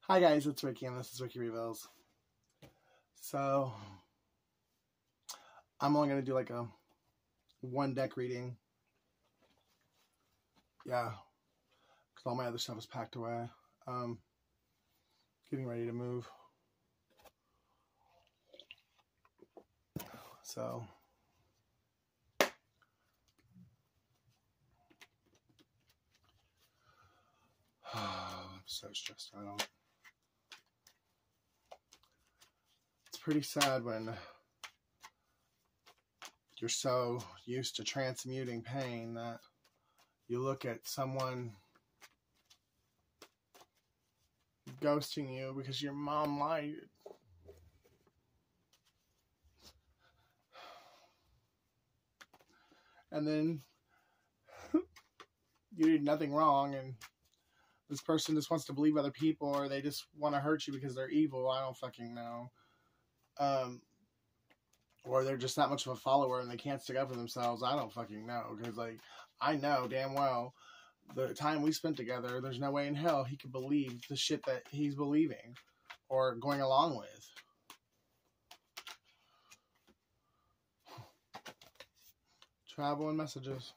Hi guys, it's Ricky and this is Ricky Reveals. So, I'm only going to do like a one deck reading. Yeah, because all my other stuff is packed away. Getting ready to move. So, I'm so stressed out. It's pretty sad when you're so used to transmuting pain that you look at someone ghosting you because your mom lied. And then you did nothing wrong and this person just wants to believe other people, or they just want to hurt you because they're evil. I don't fucking know. Or they're just not much of a follower and they can't stick up for themselves. I don't fucking know. Because, like, I know damn well the time we spent together, there's no way in hell he could believe the shit that he's believing or going along with. Travel and messages.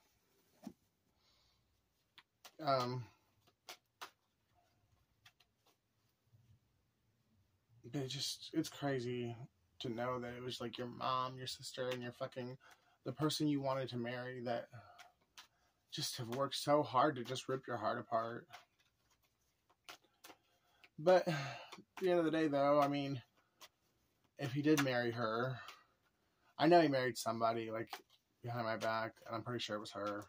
It's crazy to know that it was like your mom, your sister, and your fucking, the person you wanted to marry that just have worked so hard to just rip your heart apart. But at the end of the day, though, I mean, if he did marry her, I know he married somebody, like, behind my back, and I'm pretty sure it was her,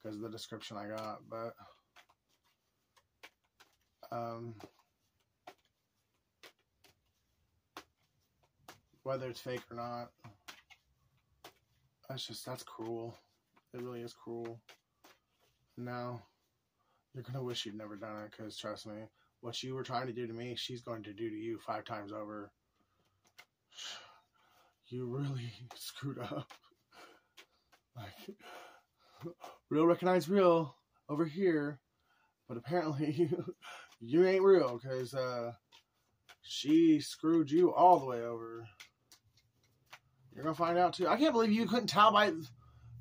because of the description I got, but, whether it's fake or not, that's cruel. It really is cruel. Now, you're going to wish you'd never done it, because trust me, what you were trying to do to me, she's going to do to you 5 times over. You really screwed up. Like, real recognize real over here, but apparently you ain't real, because she screwed you all the way over. You're gonna find out too. I can't believe you couldn't tell by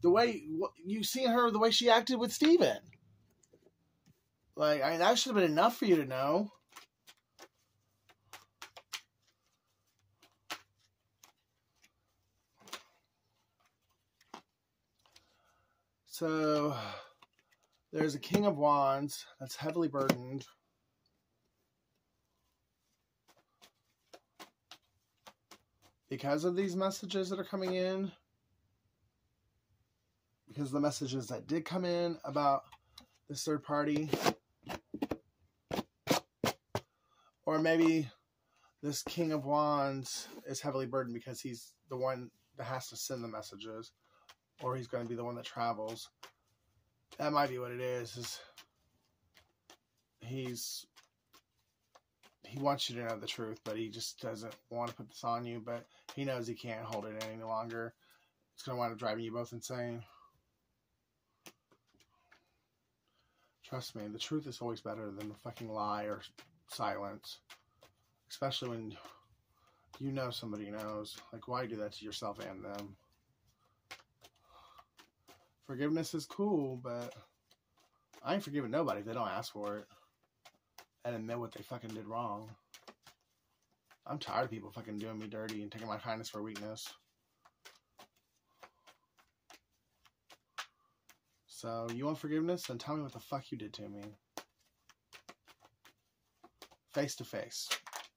the way you seen her, the way she acted with Steven. Like, I mean, that should have been enough for you to know. So, there's a King of Wands that's heavily burdened. Because of these messages that are coming in. Because of the messages that did come in about this third party. Or maybe this King of Wands is heavily burdened because he's the one that has to send the messages. Or he's going to be the one that travels. That might be what it is he wants you to know the truth, but he just doesn't want to put this on you, but he knows he can't hold it any longer. It's going to wind up driving you both insane. Trust me, the truth is always better than a fucking lie or silence. Especially when you know somebody knows. Like, why do that to yourself and them? Forgiveness is cool, but I ain't forgiving nobody if they don't ask for it and admit what they fucking did wrong. I'm tired of people fucking doing me dirty and taking my kindness for weakness. So, you want forgiveness? Then tell me what the fuck you did to me. Face to face.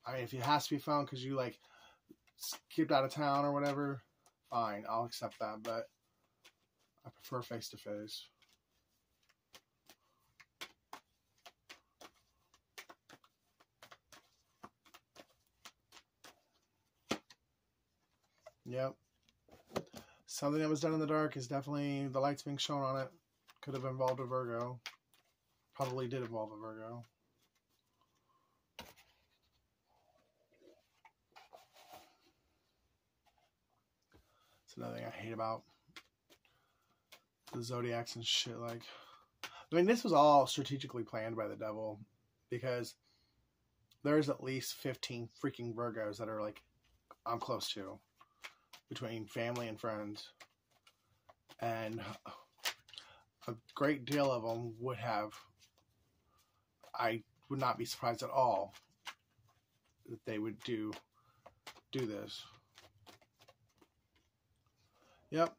I mean, if it has to be phone because you, like, skipped out of town or whatever, fine, I'll accept that, but I prefer face to face. Yep. Something that was done in the dark is definitely the lights being shown on it. Could have involved a Virgo. Probably did involve a Virgo. It's another thing I hate about the zodiacs and shit. Like, I mean, this was all strategically planned by the devil because there's at least 15 freaking Virgos that are like, I'm close to, between family and friends. And a great deal of them would have, I would not be surprised at all that they would do this. Yep.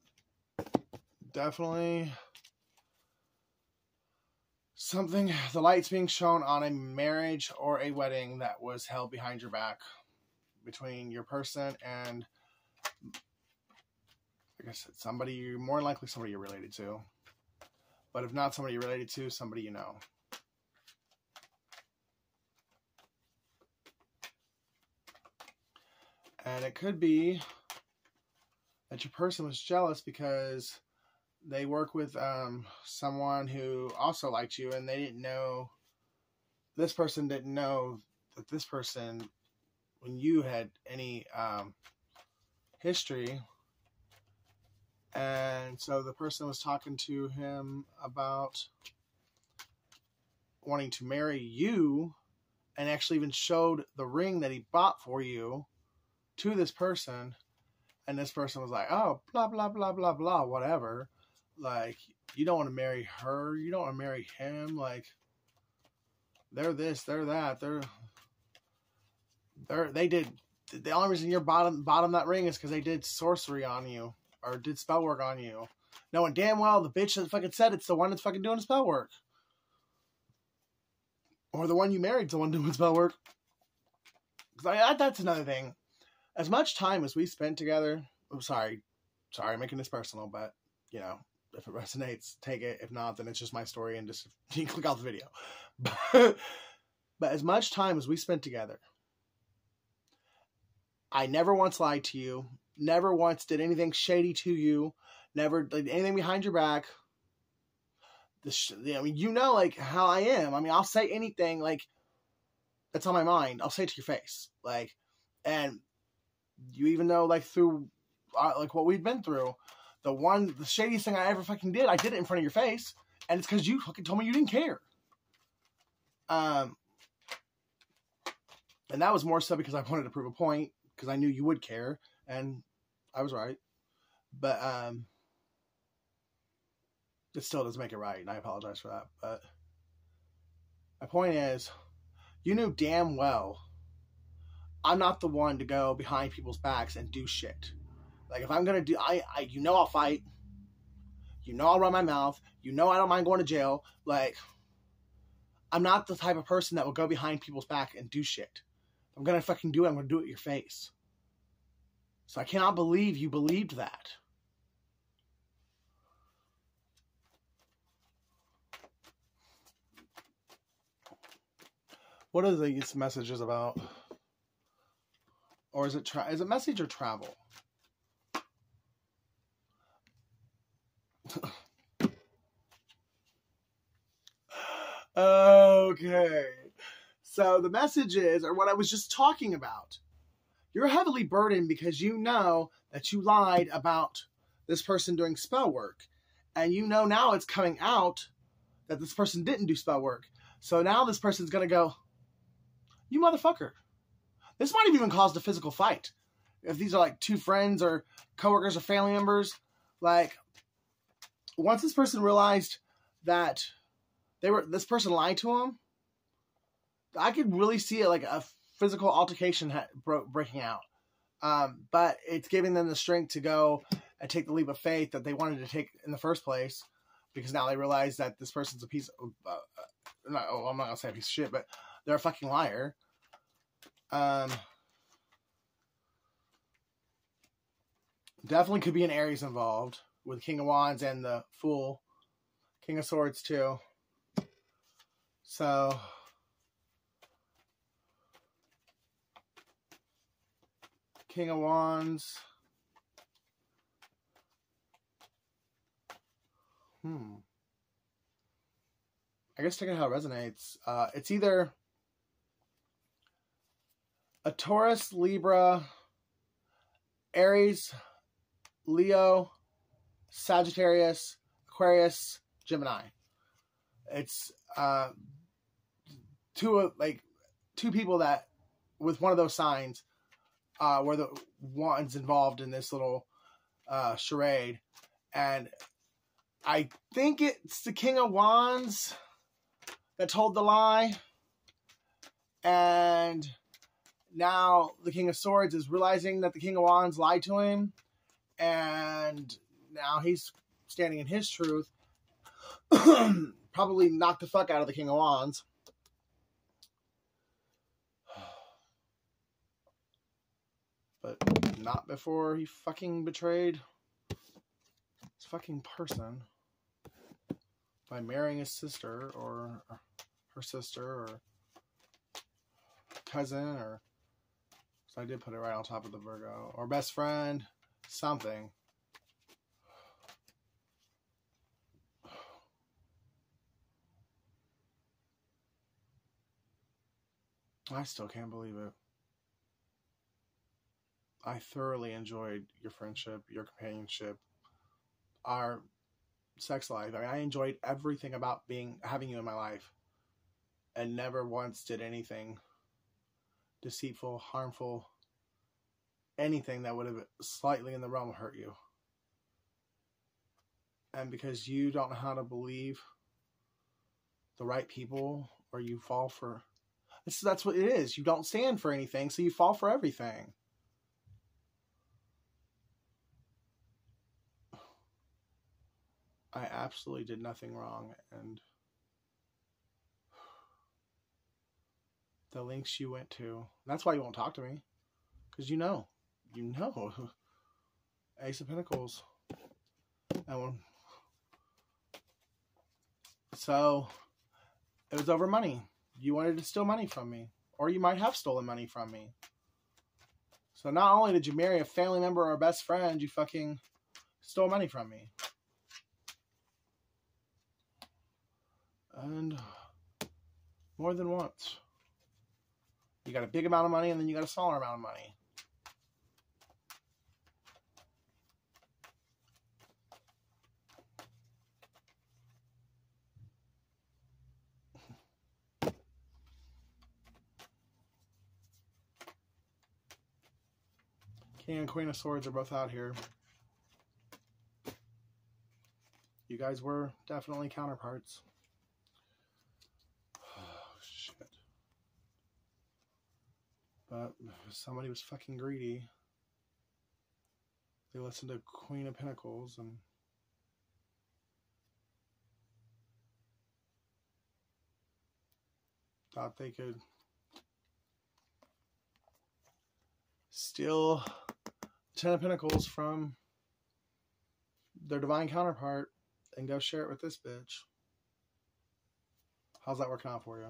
Definitely something, the light's being shown on a marriage or a wedding that was held behind your back between your person and, like I said, somebody, more than likely somebody you're related to. But if not somebody you're related to, somebody you know. And it could be that your person was jealous because they work with someone who also liked you, and they didn't know, this person didn't know that this person, when you had any history, and so the person was talking to him about wanting to marry you, and actually even showed the ring that he bought for you to this person, and this person was like, oh, blah, blah, blah, blah, blah, whatever. Like, you don't want to marry her, you don't want to marry him, like, they're this, they're that, they did, the only reason you're bottom that ring is because they did sorcery on you, or did spell work on you, knowing damn well the bitch that fucking said it's the one that's fucking doing the spell work. Or the one you married's the one doing spell work. Because that's another thing. As much time as we spent together, I'm sorry, I'm making this personal, but, you know, if it resonates, take it. If not, then it's just my story, and just you click off the video. But as much time as we spent together, I never once lied to you, never once did anything shady to you, never did anything behind your back. I mean, you know, like, how I am. I mean, I'll say anything, like, that's on my mind. I'll say it to your face. Like, and you even know, like, through, like, what we've been through, the shadiest thing I ever fucking did, I did it in front of your face, and it's because you fucking told me you didn't care. And that was more so because I wanted to prove a point, because I knew you would care, and I was right. But, it still doesn't make it right, and I apologize for that. But my point is, you knew damn well I'm not the one to go behind people's backs and do shit. Like, if I'm gonna do, you know I'll fight. You know I'll run my mouth. You know I don't mind going to jail. Like, I'm not the type of person that will go behind people's back and do shit. If I'm gonna fucking do it, I'm gonna do it in your face. So I cannot believe you believed that. What are these messages about? Or is it message or travel? Okay. So the message is, or what I was just talking about, you're heavily burdened because you know that you lied about this person doing spell work. And you know now it's coming out that this person didn't do spell work. So now this person's going to go, you motherfucker. This might have even caused a physical fight. If these are like two friends or coworkers or family members, like, once this person realized that this person lied to him, I could really see it like a physical altercation breaking out. But it's giving them the strength to go and take the leap of faith that they wanted to take in the first place, because now they realize that this person's a piece of, I'm not going to say a piece of shit, but they're a fucking liar. Definitely could be an Aries involved with King of Wands and the Fool, King of Swords too. So King of Wands. I guess checking how it resonates. It's either a Taurus, Libra, Aries, Leo, Sagittarius, Aquarius, Gemini. It's two of, like, two people that, with one of those signs, were the ones involved in this little charade. And I think it's the King of Wands that told the lie. And now the King of Swords is realizing that the King of Wands lied to him. And now he's standing in his truth. Probably knocked the fuck out of the King of Wands. But not before he fucking betrayed his fucking person by marrying his sister or her sister or cousin, or so I did put it right on top of the Virgo, or best friend, something. I still can't believe it. I thoroughly enjoyed your friendship, your companionship, our sex life. I mean, I enjoyed everything about having you in my life, and never once did anything deceitful, harmful, anything that would have slightly in the realm of hurt you. And because you don't know how to believe the right people, or you fall for, that's what it is. You don't stand for anything, so you fall for everything. I absolutely did nothing wrong, and the links you went to, that's why you won't talk to me, because you know, Ace of Pentacles, and so it was over money. You wanted to steal money from me, or you might have stolen money from me. So not only did you marry a family member or a best friend, you fucking stole money from me. And more than once. You got a big amount of money, and then you got a smaller amount of money. King and Queen of Swords are both out here. You guys were definitely counterparts. But somebody was fucking greedy. They listened to Queen of Pentacles and thought they could steal Ten of Pentacles from their divine counterpart and go share it with this bitch. How's that working out for you?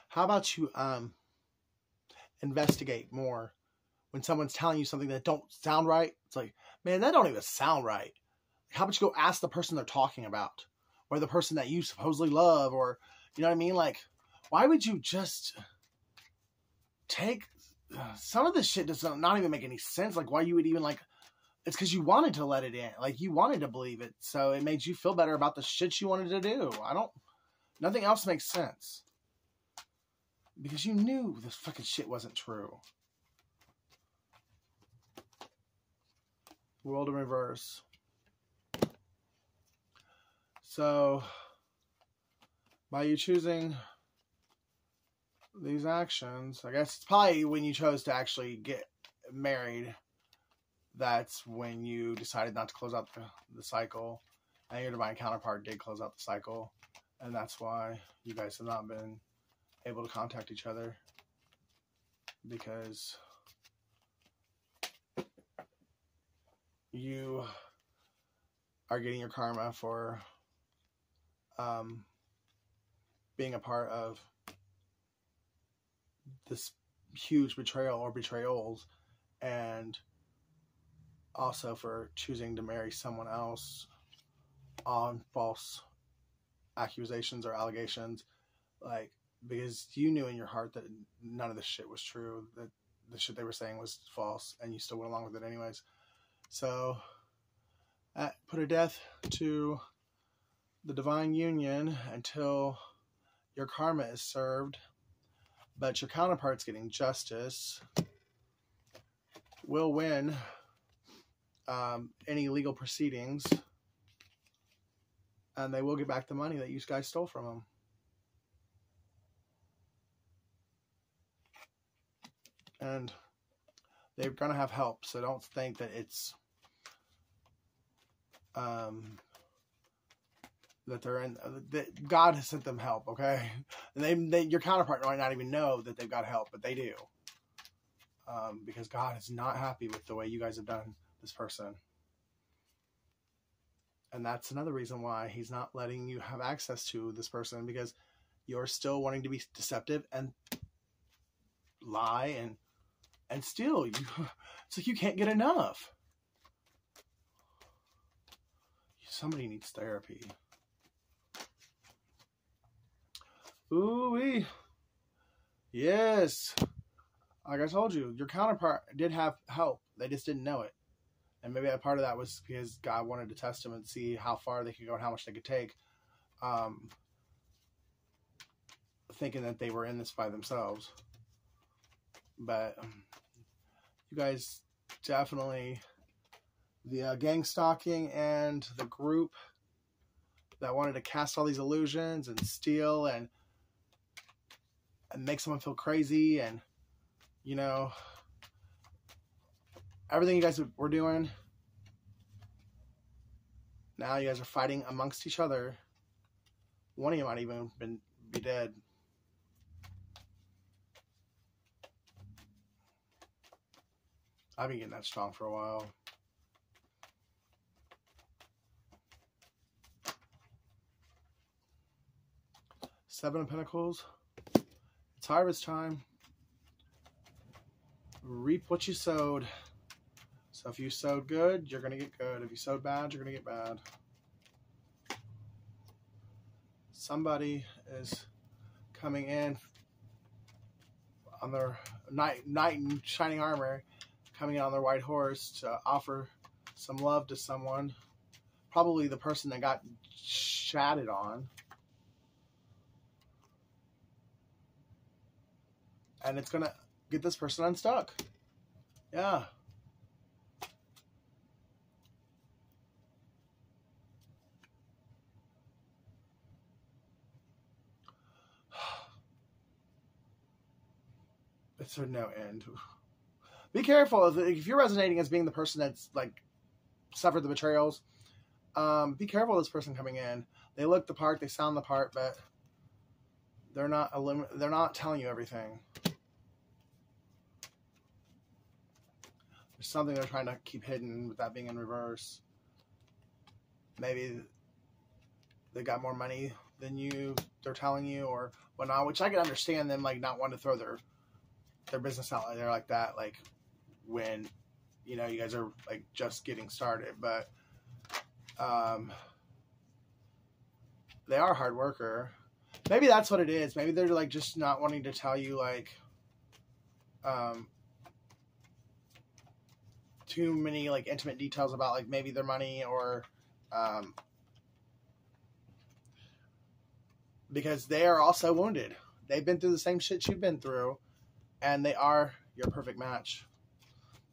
How about you investigate more when someone's telling you something that don't sound right? It's like, man, that don't even sound right. How about you go ask the person they're talking about, or the person that you supposedly love, or you know what I mean? Like, why would you just take some of this shit? Does not even make any sense. Like, why you would even like? It's because you wanted to let it in. Like, you wanted to believe it, so it made you feel better about the shit you wanted to do. Nothing else makes sense. Because you knew this fucking shit wasn't true. World in reverse. So, by you choosing these actions, I guess it's probably when you chose to actually get married, that's when you decided not to close out the cycle. And your divine counterpart did close out the cycle. And that's why you guys have not been able to contact each other, because you are getting your karma for being a part of this huge betrayal or betrayals, and also for choosing to marry someone else on false accusations or allegations. Like, because you knew in your heart that none of this shit was true, that the shit they were saying was false, and you still went along with it anyways. So put a death to the divine union until your karma is served, but your counterpart's getting justice, will win any legal proceedings, and they will get back the money that you guys stole from them. And they're going to have help, so don't think that it's that they're in, that God has sent them help, okay? And they your counterpart might not even know that they've got help, but they do. Because God is not happy with the way you guys have done this person. And that's another reason why he's not letting you have access to this person, because you're still wanting to be deceptive and lie and steal. It's like you can't get enough. Somebody needs therapy. Ooh-wee. Yes. Like I told you, your counterpart did have help. They just didn't know it. And maybe a part of that was because God wanted to test them and see how far they could go and how much they could take. Thinking that they were in this by themselves. But you guys definitely, the gang stalking and the group that wanted to cast all these illusions and steal and make someone feel crazy, and you know, everything you guys were doing, now you guys are fighting amongst each other. One of you might even be dead. I've been getting that strong for a while. Seven of Pentacles. It's harvest time. Reap what you sowed. So if you sowed good, you're going to get good. If you sowed bad, you're going to get bad. Somebody is coming in on their knight in shining armor, coming in on their white horse to offer some love to someone. Probably the person that got chatted on. And it's going to get this person unstuck. Yeah. It's a no end. Be careful if you're resonating as being the person that's like suffered the betrayals. Be careful of this person coming in. They look the part, they sound the part, but they're not telling you everything. There's something they're trying to keep hidden with that being in reverse. Maybe they got more money than you, they're telling you, or whatnot, which I can understand them like not wanting to throw their business out there like that, like when, you know, you guys are like just getting started, but they are a hard worker. Maybe that's what it is. Maybe they're like just not wanting to tell you like too many like intimate details about like maybe their money, or because they are also wounded. They've been through the same shit you've been through, and they are your perfect match.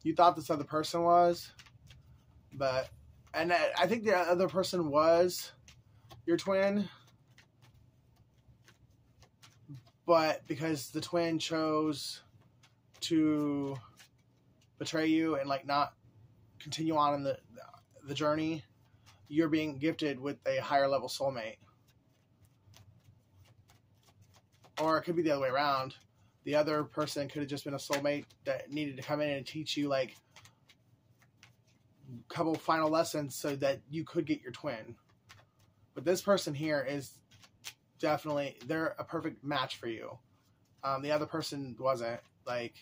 You thought this other person was, but, and I think the other person was your twin, but because the twin chose to betray you and like not continue on in the journey, you're being gifted with a higher level soulmate. Or it could be the other way around. The other person could have just been a soulmate that needed to come in and teach you like a couple final lessons so that you could get your twin. But this person here is definitely, they're a perfect match for you. The other person wasn't. Like,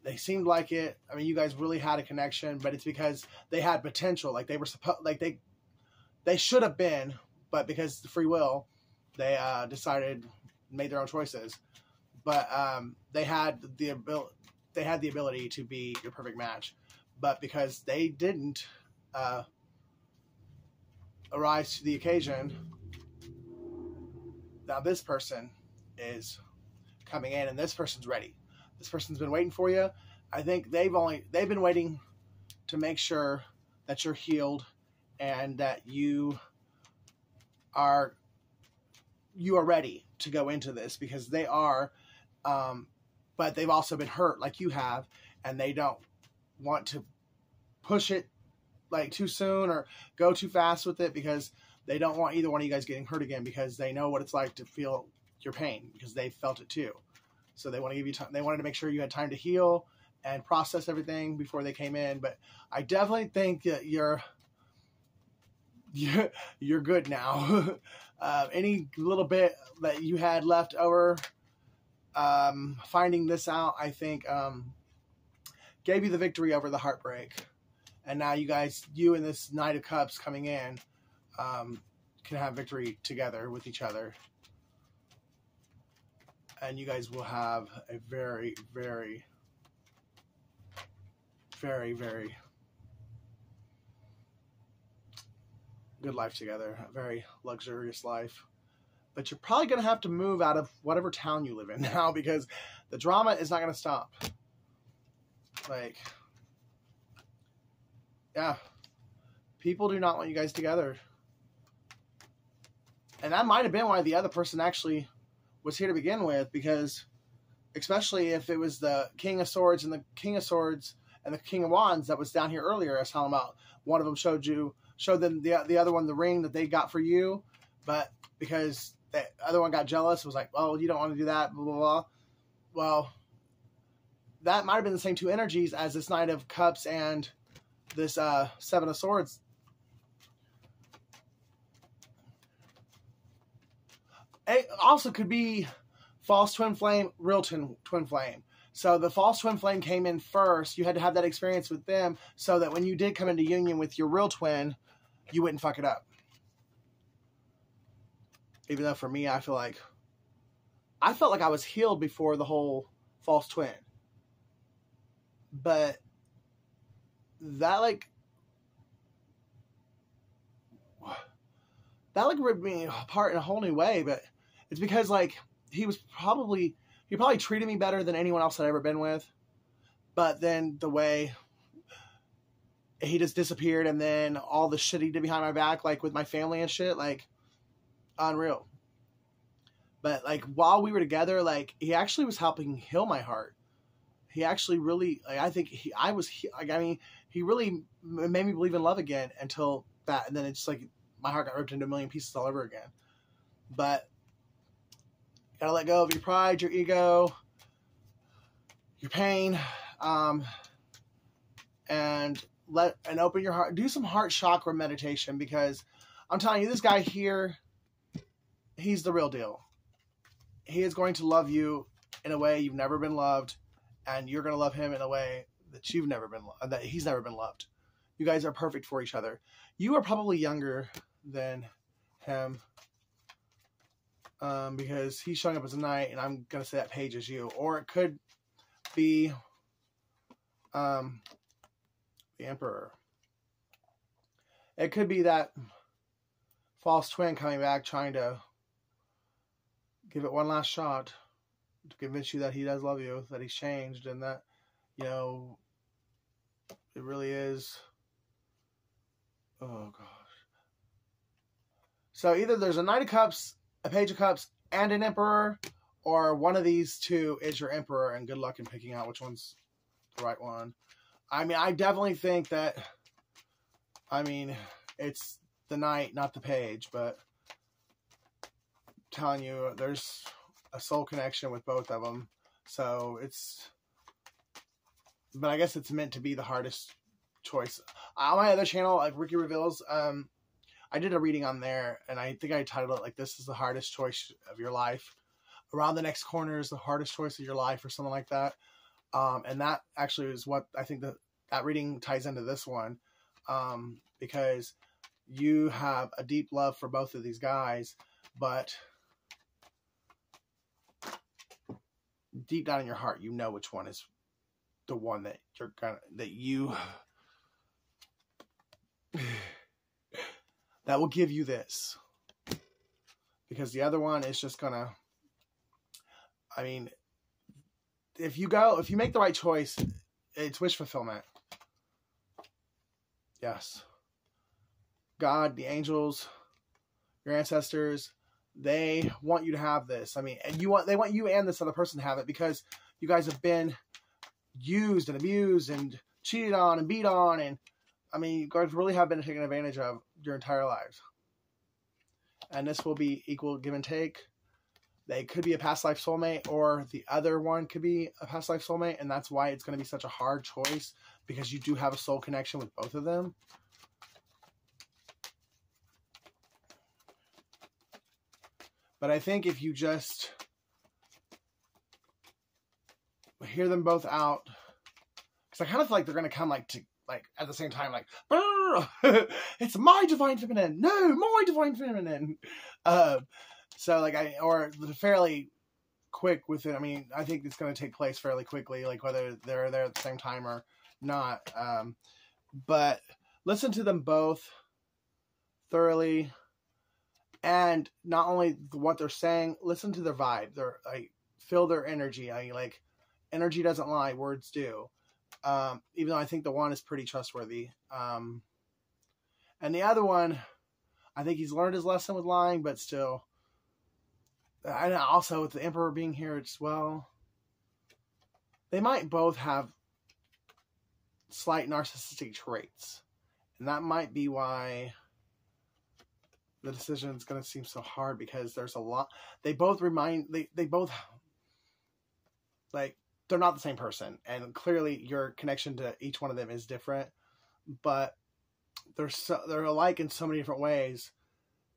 they seemed like it. I mean, you guys really had a connection, but it's because they had potential. Like they were supposed, like they should have been, but because of free will, they decided made their own choices. But they had the ability to be your perfect match. But because they didn't arise to the occasion, now this person is coming in, and this person's ready. This person's been waiting for you. I think they've been waiting to make sure that you're healed and that you are ready to go into this, because they are, but they've also been hurt like you have, and they don't want to push it like too soon or go too fast with it, because they don't want either one of you guys getting hurt again, because they know what it's like to feel your pain, because they felt it too. So they want to give you time. They wanted to make sure you had time to heal and process everything before they came in. But I definitely think that you're good now. Any little bit that you had left over, finding this out, I think, gave you the victory over the heartbreak. And now you and this Knight of Cups coming in, can have victory together with each other. And you guys will have a very, very, very, very good life together. A very luxurious life. But you're probably going to have to move out of whatever town you live in now, because the drama is not going to stop. Like, yeah. People do not want you guys together. And that might have been why the other person actually was here to begin with, because especially if it was the King of Swords and the King of Swords and the King of Wands that was down here earlier, I was talking about, one of them showed them the other one the ring that they got for you, but because the other one got jealous, was like, well, you don't want to do that, blah, blah, blah. Well, that might have been the same two energies as this Knight of Cups and this Seven of Swords. It also could be false twin flame, real twin flame. So the false twin flame came in first. You had to have that experience with them so that when you did come into union with your real twin, you wouldn't fuck it up. Even though for me, I felt like I was healed before the whole false twin. But that ripped me apart in a whole new way. But it's because he probably treated me better than anyone else I'd ever been with. But then the way he just disappeared, and then all the shit he did behind my back, like with my family and shit, unreal. But while we were together, he actually was helping heal my heart. He actually really, I think he really made me believe in love again until that. And then it's my heart got ripped into a million pieces all over again. But gotta let go of your pride, your ego, your pain, and open your heart. Do some heart chakra meditation, because I'm telling you, this guy here, he's the real deal. He is going to love you in a way you've never been loved, and you're going to love him in a way that he's never been loved. You guys are perfect for each other. You are probably younger than him, because he's showing up as a knight, and I'm going to say that page is you. Or it could be the Emperor. It could be that false twin coming back, trying to give it one last shot to convince you that he does love you, that he's changed, and that, it really is. Oh, gosh. So either there's a Knight of Cups, a Page of Cups, and an Emperor, or one of these two is your Emperor, and good luck in picking out which one's the right one. I mean, I definitely think that, it's the Knight, not the Page, but I'm telling you, there's a soul connection with both of them. So but I guess it's meant to be the hardest choice. On my other channel, Ricky Reveals, I did a reading on there, and I think I titled it this is the hardest choice of your life. Around the next corner is the hardest choice of your life, or something like that. And that actually is what I think that reading ties into this one, because you have a deep love for both of these guys, but deep down in your heart, you know which one is the one that you're gonna, that you, that will give you this. Because the other one is just gonna, I mean, if you make the right choice, it's wish fulfillment. Yes. God, the angels, your ancestors, they want you to have this. I mean, and they want you and this other person to have it, because you guys have been used and abused and cheated on and beat on, and I mean, you guys really have been taken advantage of your entire lives. And this will be equal give and take. They could be a past life soulmate, or the other one could be a past life soulmate, and that's why it's going to be such a hard choice, because you do have a soul connection with both of them. But I think if you just hear them both out, because I kind of feel like they're going to come like at the same time, like, it's my divine feminine, no, my divine feminine. So like or fairly quick with it. I mean, I think it's going to take place fairly quickly, like whether they're there at the same time or not. But listen to them both thoroughly. And not only what they're saying, listen to their vibe. They're like, feel their energy. I mean, like, energy doesn't lie, words do. Even though I think the one is pretty trustworthy. And the other one, I think he's learned his lesson with lying, but still. And also with the Emperor being here as well, they might both have slight narcissistic traits. And that might be why the decision is going to seem so hard, because there's a lot. They both they both, like, they're not the same person. And clearly your connection to each one of them is different. But they're alike in so many different ways.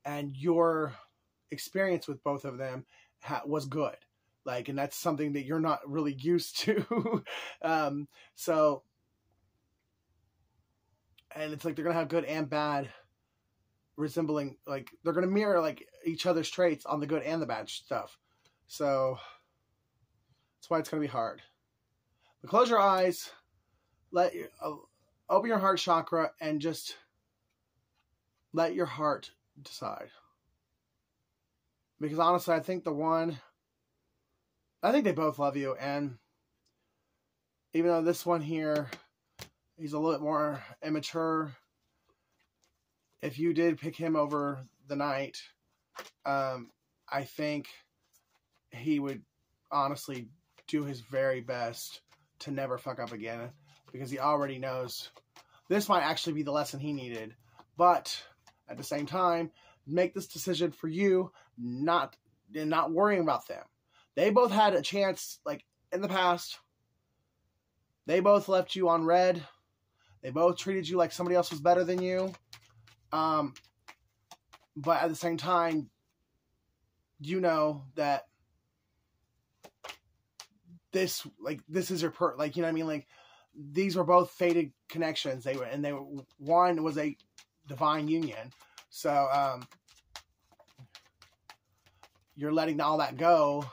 And your experience with both of them was good. Like, and that's something that you're not really used to. So, and it's like they're going to have good and bad resembling, like, they're going to mirror, like, each other's traits on the good and the bad stuff. So, that's why it's going to be hard. But close your eyes, open your heart chakra, and just let your heart decide. Because honestly, I think they both love you. And even though this one here, he's a little bit more immature, if you did pick him over the night, I think he would honestly do his very best to never fuck up again, because he already knows this might actually be the lesson he needed. But at the same time, make this decision for you, not worrying about them. They both had a chance, like, in the past. They both left you on red. They both treated you like somebody else was better than you. But at the same time, you know that this is your like, you know what I mean? Like, these were both fated connections. One was a divine union. So, you're letting all that go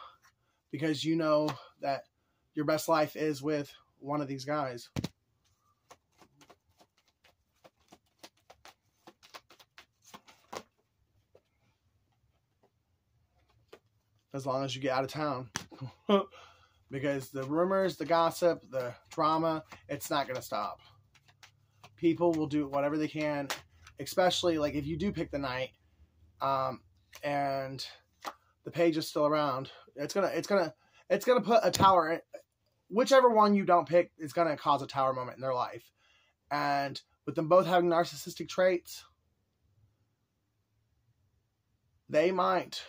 because you know that your best life is with one of these guys. As long as you get out of town. Because the rumors, the gossip, the drama, it's not going to stop. People will do whatever they can, especially like if you do pick the knight, and the page is still around. It's gonna put a tower in, whichever one you don't pick is gonna cause a tower moment in their life. And with them both having narcissistic traits, it might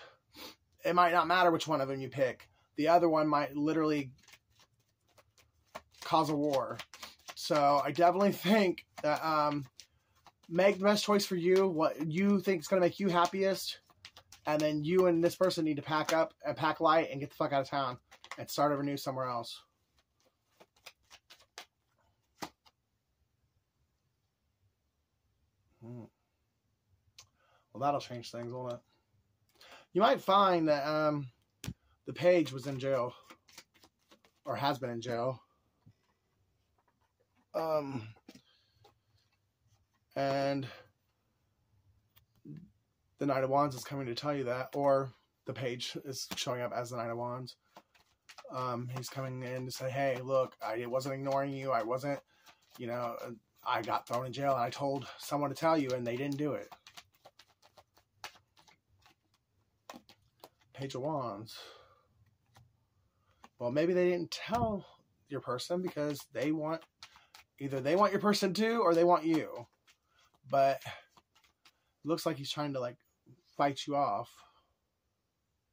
not matter which one of them you pick. The other one might literally cause a war. So I definitely think that make the best choice for you, what you think is going to make you happiest, and then you and this person need to pack up and pack light and get the fuck out of town and start over new somewhere else. Well, that'll change things, won't it? You might find that the page was in jail. or has been in jail. And the Knight of Wands is coming to tell you that, or the Page is showing up as the Knight of Wands. He's coming in to say, hey, look, I wasn't ignoring you. I wasn't, you know, I got thrown in jail and I told someone to tell you and they didn't do it. Page of Wands. Well, maybe they didn't tell your person because they want, either they want your person too or they want you. But it looks like he's trying to like fight you off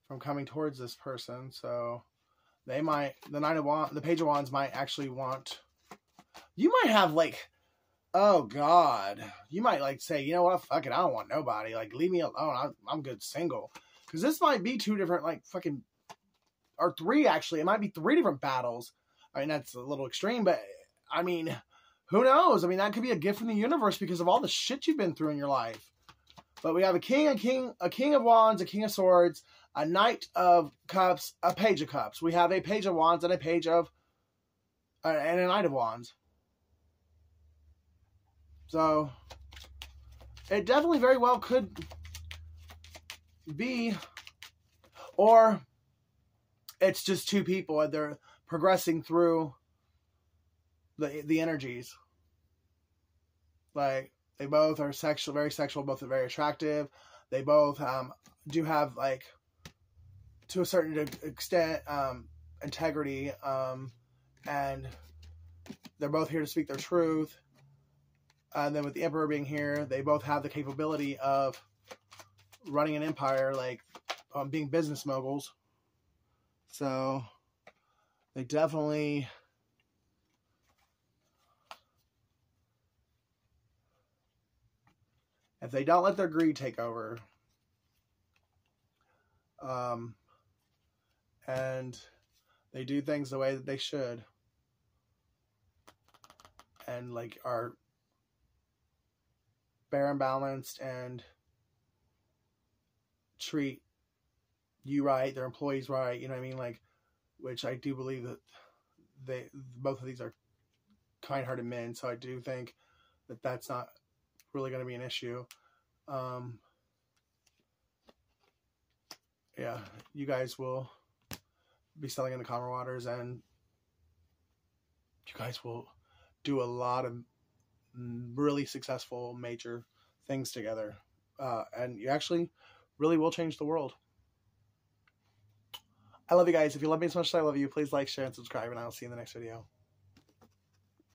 from coming towards this person. So they might, the Page of Wands might actually want, you might have like, oh God, you might like say, you know what, fuck it, I don't want nobody. Like, leave me alone. I'm good single. Because this might be two different, like, fucking, or three, actually. It might be three different battles. I mean, that's a little extreme, but, I mean, who knows? I mean, that could be a gift from the universe because of all the shit you've been through in your life. But we have a king of wands, a king of swords, a knight of cups, a page of cups. We have a page of wands and a page of, and a knight of wands. So, it definitely very well could be, or it's just two people and they're progressing through the energies. Like, they both are very sexual, both are very attractive. They both do have, like, to a certain extent, integrity, and they're both here to speak their truth. And then with the Emperor being here, they both have the capability of running an empire, like being business moguls. So they definitely, if they don't let their greed take over, and they do things the way that they should, and like are fair and balanced and treat you right, their employees right, you know what I mean? Like, which I do believe that both of these are kind-hearted men, so I do think that that's not really going to be an issue. Yeah, you guys will be selling in the calmer waters, and you guys will do a lot of really successful major things together, and you actually really will change the world. I love you guys. If you love me as much as I love you, please like, share, and subscribe, and I'll see you in the next video.